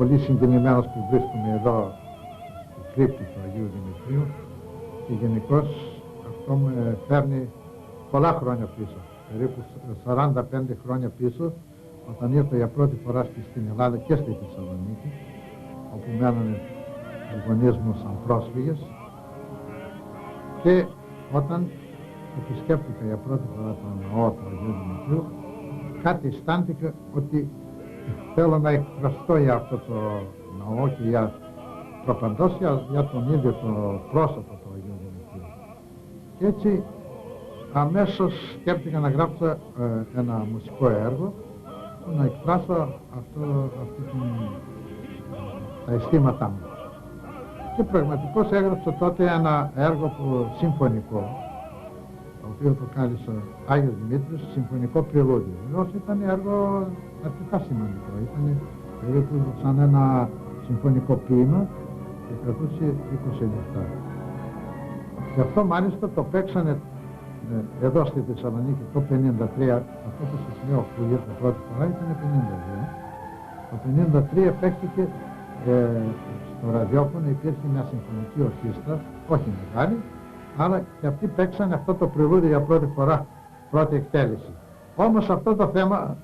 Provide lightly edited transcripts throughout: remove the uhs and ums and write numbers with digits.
πολύ συγκινημένος που βρίσκομαι εδώ στη κρύπτη του Αγίου Δημητρίου και γενικώς αυτό με φέρνει πολλά χρόνια πίσω, περίπου 45 χρόνια πίσω, όταν ήρθα για πρώτη φορά στην Ελλάδα και στη Θεσσαλονίκη, όπου μένανε οι γονείς μου σαν πρόσφυγες, και όταν επισκέφτηκα για πρώτη φορά τον ναό του Αγίου Δημητρίου, κάτι αισθάνθηκα ότι θέλω να εκφραστώ για αυτό το ναό και για προπαντός για τον ίδιο το πρόσωπο του Αγίου Δημητρίου. Και έτσι αμέσως σκέφτηκα να γράψω ένα μουσικό έργο που να εκφράσω τα αισθήματά μου. Και πραγματικώς έγραψα τότε ένα έργο συμφωνικό, το οποίο το κάλεσα Άγιος Δημήτρης Συμφωνικό Πρελούδιο. Βεβαίως ήταν έργο αρκετά σημαντικό, ήταν περίπου σαν ένα συμφωνικό ποίημα και κρατούσε 20 λεπτά. Γι' αυτό μάλιστα το παίξανε εδώ στη Θεσσαλονίκη το 1953, αυτό το σημείο που ήρθε πρώτη φορά ήταν 1952. Το 1953 παίχτηκε στο ραδιόφωνο, υπήρχε μια συμφωνική ορχήστρα, όχι μεγάλη, αλλά και αυτοί παίξανε αυτό το πρελούδιο για πρώτη φορά, πρώτη εκτέλεση. Όμως αυτό το θέμα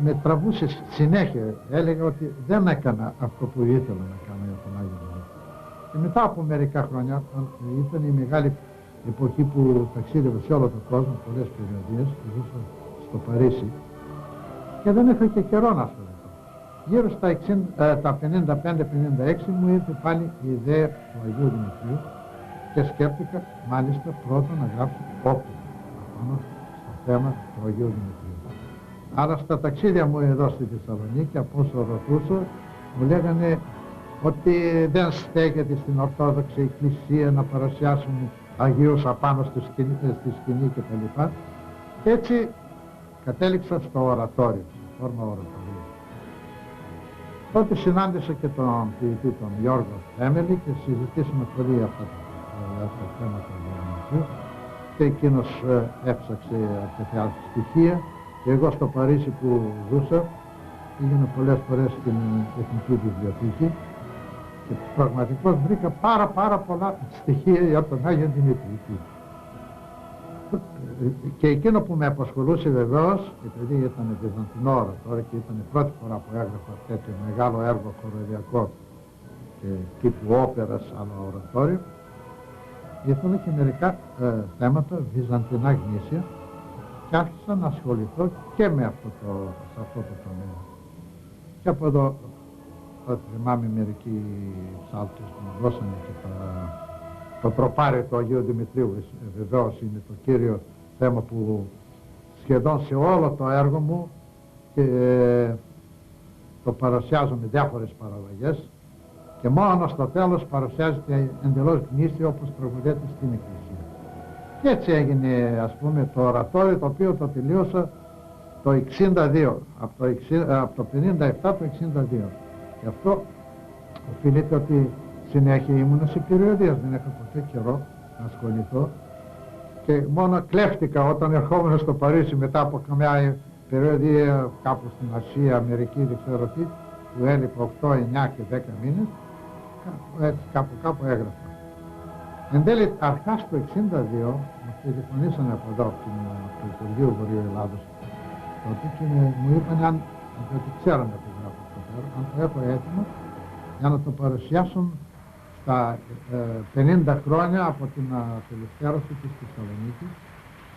με τραβούσε συνέχεια. Έλεγα ότι δεν έκανα αυτό που ήθελα να κάνω για τον Άγιο Δημήτρη. Και μετά από μερικά χρόνια, ήταν η μεγάλη εποχή που ταξίδευε σε όλο τον κόσμο, πολλές περιοδίες, ζούσα στο Παρίσι και δεν είχα και καιρό να ασχοληθώ. Γύρω στα 55-56 μου ήρθε πάλι η ιδέα του Αγίου Δημητρίου και σκέφτηκα μάλιστα πρώτα να γράψω όπερα πάνω στο θέμα του Αγίου Δημητρίου. Άρα στα ταξίδια μου εδώ στη Θεσσαλονίκη, από όσο ρωτούσα, μου λέγανε ότι δεν στέκεται στην Ορθόδοξη Εκκλησία να παρουσιάσουν Αγίους απάνω στη σκηνή κτλ. Και έτσι κατέληξα στο ορατόριο, στη φόρμα ορατορίου. Τότε συνάντησα και τον ποιητή τον Γιώργο Θέμελη και συζητήσαμε πολύ αυτά τα θέματα του Δημητρίου και εκείνος έψαξε αρκετά στοιχεία και εγώ στο Παρίσι που ζούσα πήγαινα πολλές φορές στην Εθνική Βιβλιοθήκη και πραγματικώς βρήκα πάρα πολλά στοιχεία για τον Άγιο Δημήτρη. Και εκείνο που με απασχολούσε βεβαίως, επειδή ήταν βυζαντινό ορατόριο και ήταν η πρώτη φορά που έγραφα τέτοιο μεγάλο έργο χοροδιακό και τύπου όπερας αλλά ορατόριο, ήθελα και μερικά θέματα βυζαντινά γνήσια και άρχισα να ασχοληθώ και με σε αυτό το τομέα. Και από εδώ θυμάμαι μερικοί ψάλτες που μου δώσανε και το τροπάριο του Αγίου Δημητρίου, βεβαίως είναι το κύριο θέμα που σχεδόν σε όλο το έργο μου και το παρουσιάζω με διάφορες παραλλαγές και μόνο στο τέλος παρουσιάζεται εντελώς γνήσιο όπως τραγουδέται στην Εκκλησία. Και έτσι έγινε ας πούμε το ορατόριο, το οποίο το τελείωσα το 62, από το 57 το 62. Γι' αυτό οφείλεται ότι συνέχεια ήμουν σε περιοδίες, δεν είχα ποτέ καιρό να ασχοληθώ και μόνο κλέφτηκα όταν ερχόμουν στο Παρίσι μετά από καμιά περιοδία κάπου στην Ασία, Αμερική, δεν ξέρω τι, που έλειπα 8, 9 και 10 μήνες, κάπου έγραφα. Εν τέλει, αρχάς το 62, μας τηλεφωνήσανε από εδώ, από το Υπουργείο Βορείου Ελλάδος τότε και μου είπαν ότι ξέρανε που γράφω αυτό το έργο, αν το έχω έτοιμο για να το παρουσιάσουν στα 50 χρόνια από την απελευθέρωση της Θεσσαλονίκης,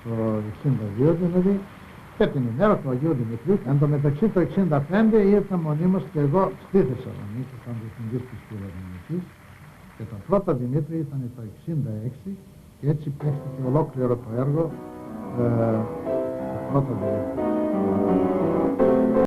το 62 δηλαδή, και την ημέρα του Αγίου Δημητρίου. Εν τω μεταξύ το 65 ήρθα μονίμως και εγώ στη Θεσσαλονίκη, σαν διευθυντής της Φιλαρμονικής, και τα πρώτα Δημήτρη ήταν το 66 και έτσι παίχτηκε ολόκληρο το έργο το πρώτο Δημήτρη.